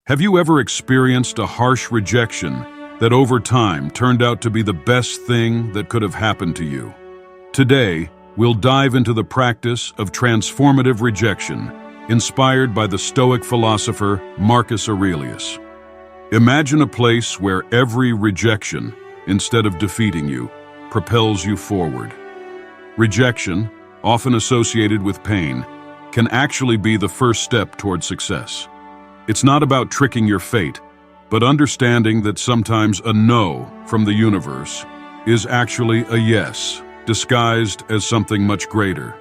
Have you ever experienced a harsh rejection that over time turned out to be the best thing that could have happened to you? Today, we'll dive into the practice of transformative rejection, inspired by the Stoic philosopher Marcus Aurelius. Imagine a place where every rejection, instead of defeating you, propels you forward. Rejection, often associated with pain, can actually be the first step toward success. It's not about tricking your fate, but understanding that sometimes a no from the universe is actually a yes, disguised as something much greater.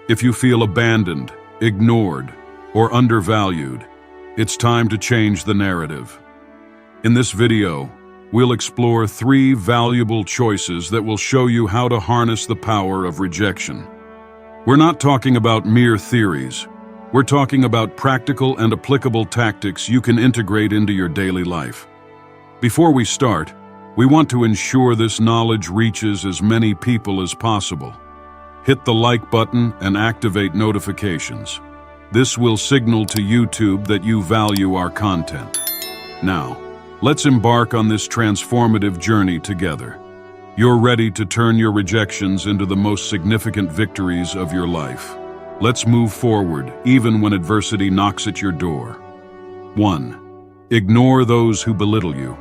If you feel abandoned, ignored, or undervalued, it's time to change the narrative. In this video, we'll explore 3 valuable choices that will show you how to harness the power of rejection. We're not talking about mere theories. We're talking about practical and applicable tactics you can integrate into your daily life. Before we start, we want to ensure this knowledge reaches as many people as possible. Hit the like button and activate notifications. This will signal to YouTube that you value our content. Now, let's embark on this transformative journey together. You're ready to turn your rejections into the most significant victories of your life. Let's move forward, even when adversity knocks at your door. 1. Ignore those who belittle you.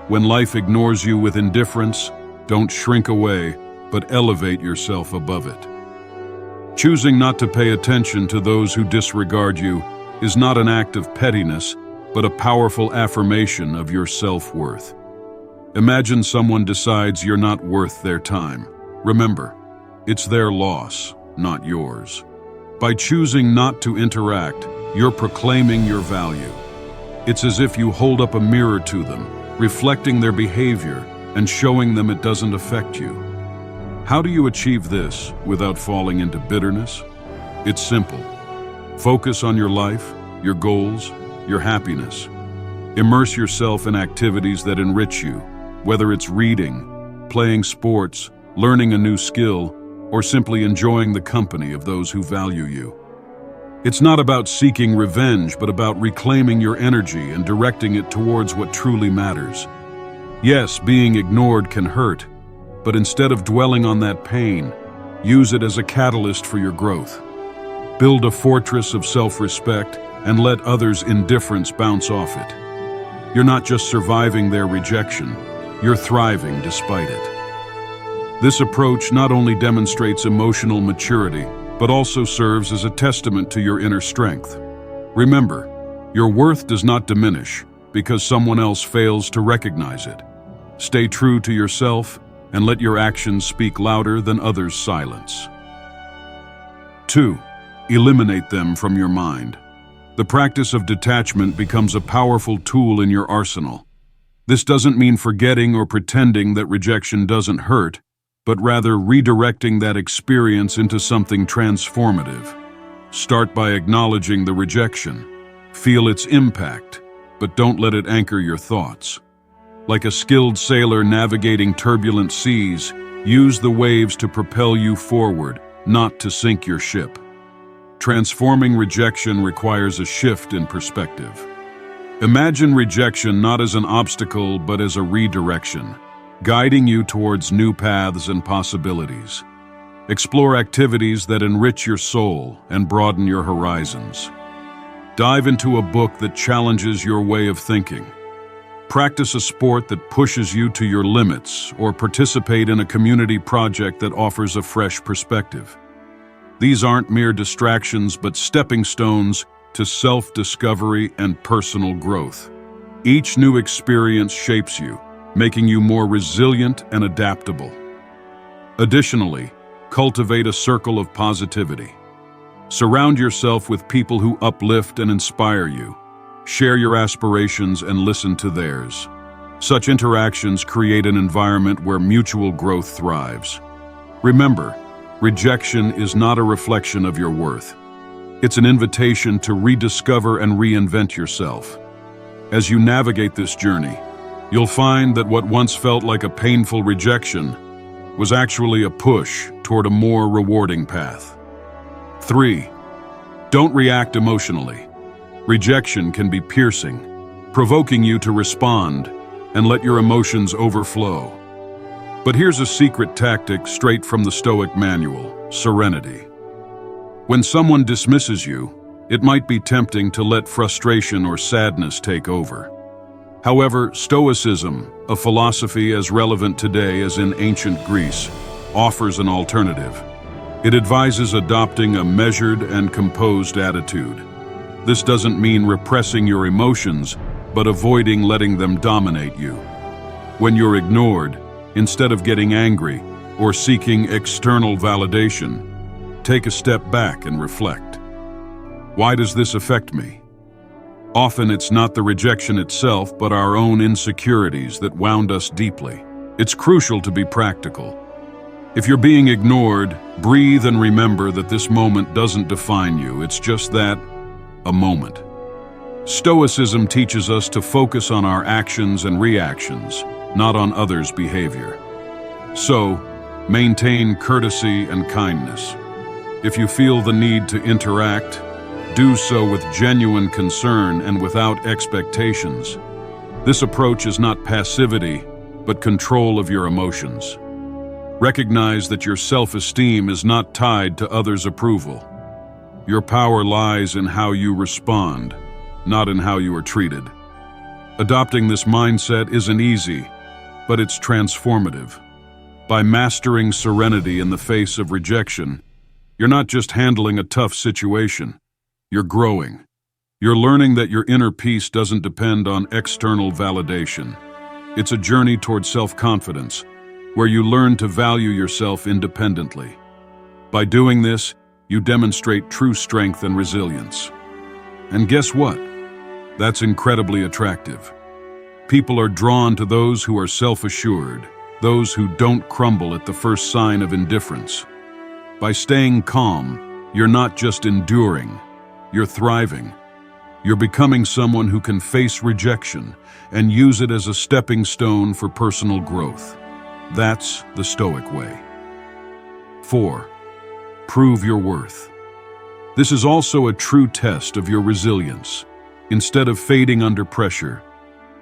When life ignores you with indifference, don't shrink away, but elevate yourself above it. Choosing not to pay attention to those who disregard you is not an act of pettiness, but a powerful affirmation of your self-worth. Imagine someone decides you're not worth their time. Remember, it's their loss, not yours. By choosing not to interact, you're proclaiming your value. It's as if you hold up a mirror to them, reflecting their behavior and showing them it doesn't affect you. How do you achieve this without falling into bitterness? It's simple. Focus on your life, your goals, your happiness. Immerse yourself in activities that enrich you, whether it's reading, playing sports, learning a new skill, or simply enjoying the company of those who value you. It's not about seeking revenge, but about reclaiming your energy and directing it towards what truly matters. Yes, being ignored can hurt, but instead of dwelling on that pain, use it as a catalyst for your growth. Build a fortress of self-respect and let others' indifference bounce off it. You're not just surviving their rejection, you're thriving despite it. This approach not only demonstrates emotional maturity, but also serves as a testament to your inner strength. Remember, your worth does not diminish because someone else fails to recognize it. Stay true to yourself and let your actions speak louder than others' silence. 2. Eliminate them from your mind. The practice of detachment becomes a powerful tool in your arsenal. This doesn't mean forgetting or pretending that rejection doesn't hurt, but rather redirecting that experience into something transformative. Start by acknowledging the rejection. Feel its impact, but don't let it anchor your thoughts. Like a skilled sailor navigating turbulent seas, use the waves to propel you forward, not to sink your ship. Transforming rejection requires a shift in perspective. Imagine rejection not as an obstacle, but as a redirection, guiding you towards new paths and possibilities. Explore activities that enrich your soul and broaden your horizons. Dive into a book that challenges your way of thinking. Practice a sport that pushes you to your limits, or participate in a community project that offers a fresh perspective. These aren't mere distractions, but stepping stones to self-discovery and personal growth. Each new experience shapes you, making you more resilient and adaptable. Additionally, cultivate a circle of positivity. Surround yourself with people who uplift and inspire you. Share your aspirations and listen to theirs. Such interactions create an environment where mutual growth thrives. Remember, rejection is not a reflection of your worth. It's an invitation to rediscover and reinvent yourself. As you navigate this journey, you'll find that what once felt like a painful rejection was actually a push toward a more rewarding path. 3. Don't react emotionally. Rejection can be piercing, provoking you to respond and let your emotions overflow. But here's a secret tactic straight from the Stoic manual: serenity. When someone dismisses you, it might be tempting to let frustration or sadness take over. However, Stoicism, a philosophy as relevant today as in ancient Greece, offers an alternative. It advises adopting a measured and composed attitude. This doesn't mean repressing your emotions, but avoiding letting them dominate you. When you're ignored, instead of getting angry or seeking external validation, take a step back and reflect. Why does this affect me? Often it's not the rejection itself, but our own insecurities that wound us deeply. It's crucial to be practical. If you're being ignored, breathe and remember that this moment doesn't define you. It's just that, a moment. Stoicism teaches us to focus on our actions and reactions, not on others' behavior. So, maintain courtesy and kindness. If you feel the need to interact, do so with genuine concern and without expectations. This approach is not passivity, but control of your emotions. Recognize that your self-esteem is not tied to others' approval. Your power lies in how you respond, not in how you are treated. Adopting this mindset isn't easy, but it's transformative. By mastering serenity in the face of rejection, you're not just handling a tough situation. You're growing. You're learning that your inner peace doesn't depend on external validation. It's a journey toward self-confidence, where you learn to value yourself independently. By doing this, you demonstrate true strength and resilience. And guess what? That's incredibly attractive. People are drawn to those who are self-assured, those who don't crumble at the first sign of indifference. By staying calm, you're not just enduring, you're thriving. You're becoming someone who can face rejection and use it as a stepping stone for personal growth. That's the Stoic way. 4. Prove your worth. This is also a true test of your resilience. Instead of fading under pressure,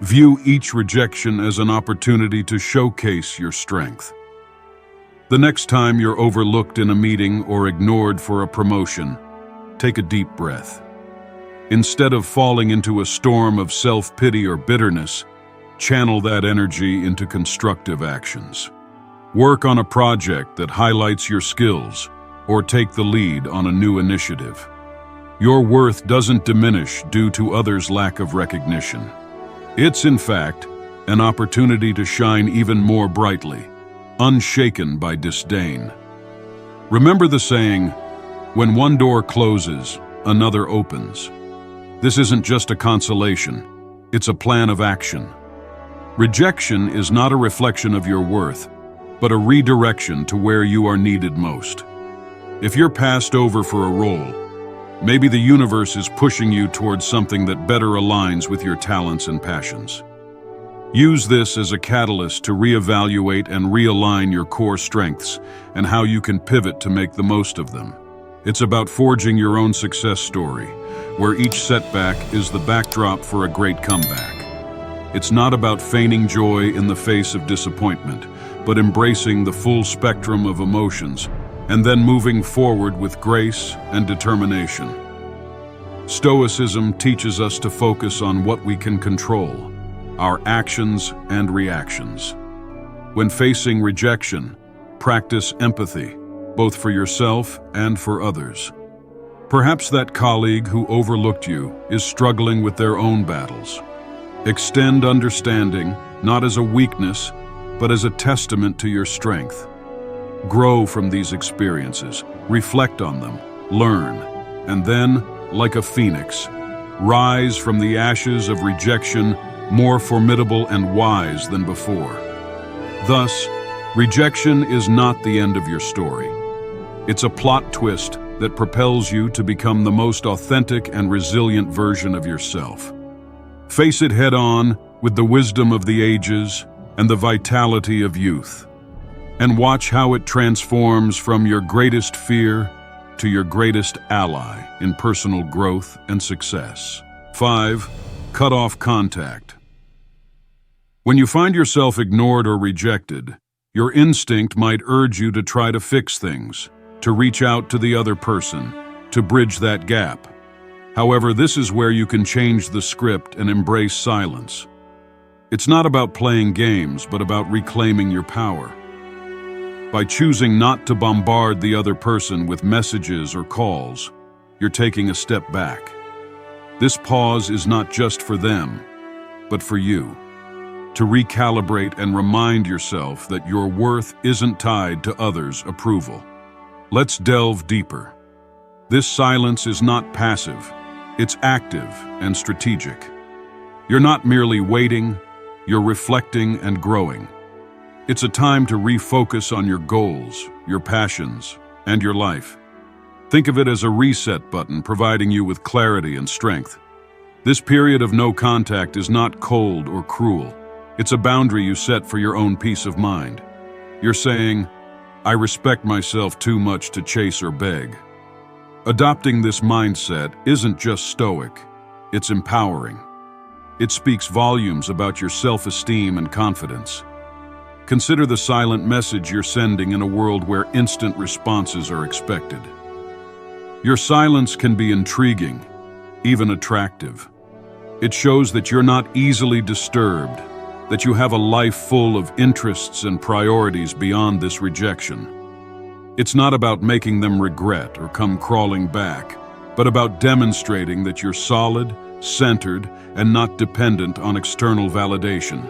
view each rejection as an opportunity to showcase your strength. The next time you're overlooked in a meeting or ignored for a promotion, take a deep breath. Instead of falling into a storm of self-pity or bitterness, channel that energy into constructive actions. Work on a project that highlights your skills, or take the lead on a new initiative. Your worth doesn't diminish due to others' lack of recognition. It's, in fact, an opportunity to shine even more brightly, unshaken by disdain. Remember the saying, "When one door closes, another opens." This isn't just a consolation, it's a plan of action. Rejection is not a reflection of your worth, but a redirection to where you are needed most. If you're passed over for a role, maybe the universe is pushing you towards something that better aligns with your talents and passions. Use this as a catalyst to reevaluate and realign your core strengths and how you can pivot to make the most of them. It's about forging your own success story, where each setback is the backdrop for a great comeback. It's not about feigning joy in the face of disappointment, but embracing the full spectrum of emotions and then moving forward with grace and determination. Stoicism teaches us to focus on what we can control, our actions and reactions. When facing rejection, practice empathy, both for yourself and for others. Perhaps that colleague who overlooked you is struggling with their own battles. Extend understanding, not as a weakness, but as a testament to your strength. Grow from these experiences, reflect on them, learn, and then, like a phoenix, rise from the ashes of rejection more formidable and wise than before. Thus, rejection is not the end of your story. It's a plot twist that propels you to become the most authentic and resilient version of yourself. Face it head-on with the wisdom of the ages and the vitality of youth, and watch how it transforms from your greatest fear to your greatest ally in personal growth and success. 5. Cut off contact. When you find yourself ignored or rejected, your instinct might urge you to try to fix things, to reach out to the other person, to bridge that gap. However, this is where you can change the script and embrace silence. It's not about playing games, but about reclaiming your power. By choosing not to bombard the other person with messages or calls, you're taking a step back. This pause is not just for them, but for you. To recalibrate and remind yourself that your worth isn't tied to others' approval. Let's delve deeper. This silence is not passive, it's active and strategic. You're not merely waiting, you're reflecting and growing. It's a time to refocus on your goals, your passions, and your life. Think of it as a reset button providing you with clarity and strength. This period of no contact is not cold or cruel. It's a boundary you set for your own peace of mind. You're saying, I respect myself too much to chase or beg. Adopting this mindset isn't just stoic, it's empowering. It speaks volumes about your self-esteem and confidence. Consider the silent message you're sending in a world where instant responses are expected. Your silence can be intriguing, even attractive. It shows that you're not easily disturbed, that you have a life full of interests and priorities beyond this rejection. It's not about making them regret or come crawling back, but about demonstrating that you're solid, centered, and not dependent on external validation.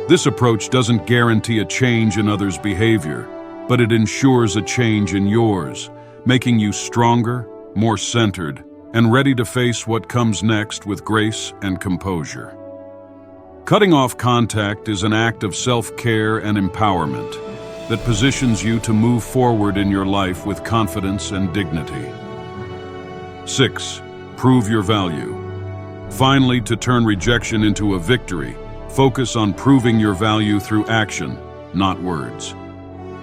This approach doesn't guarantee a change in others' behavior, but it ensures a change in yours, making you stronger, more centered, and ready to face what comes next with grace and composure. Cutting off contact is an act of self-care and empowerment that positions you to move forward in your life with confidence and dignity. 6. Prove your value. Finally, to turn rejection into a victory, focus on proving your value through action, not words.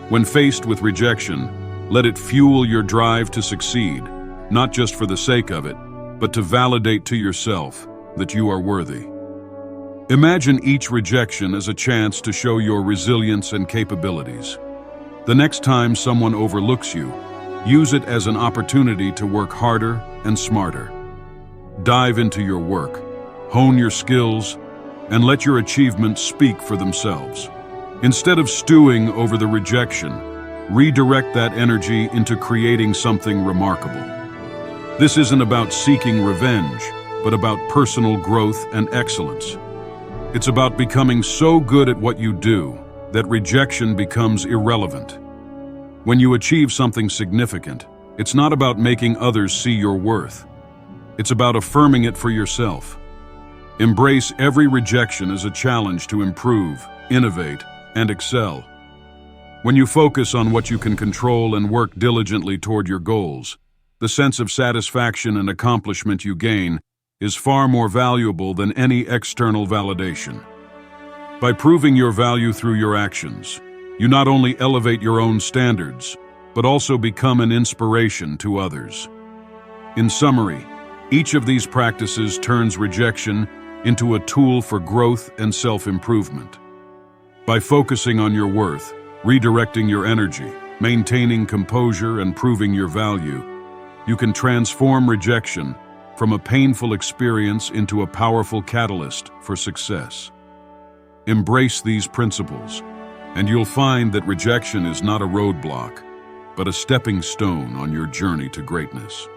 When faced with rejection, let it fuel your drive to succeed, not just for the sake of it, but to validate to yourself that you are worthy. Imagine each rejection as a chance to show your resilience and capabilities. The next time someone overlooks you, use it as an opportunity to work harder and smarter. Dive into your work, hone your skills, and let your achievements speak for themselves. Instead of stewing over the rejection, redirect that energy into creating something remarkable. This isn't about seeking revenge, but about personal growth and excellence. It's about becoming so good at what you do that rejection becomes irrelevant. When you achieve something significant, it's not about making others see your worth. It's about affirming it for yourself. Embrace every rejection as a challenge to improve, innovate, and excel. When you focus on what you can control and work diligently toward your goals, the sense of satisfaction and accomplishment you gain is far more valuable than any external validation. By proving your value through your actions, you not only elevate your own standards, but also become an inspiration to others. In summary, each of these practices turns rejection into a tool for growth and self-improvement. By focusing on your worth, redirecting your energy, maintaining composure, and proving your value, you can transform rejection from a painful experience into a powerful catalyst for success. Embrace these principles, and you'll find that rejection is not a roadblock, but a stepping stone on your journey to greatness.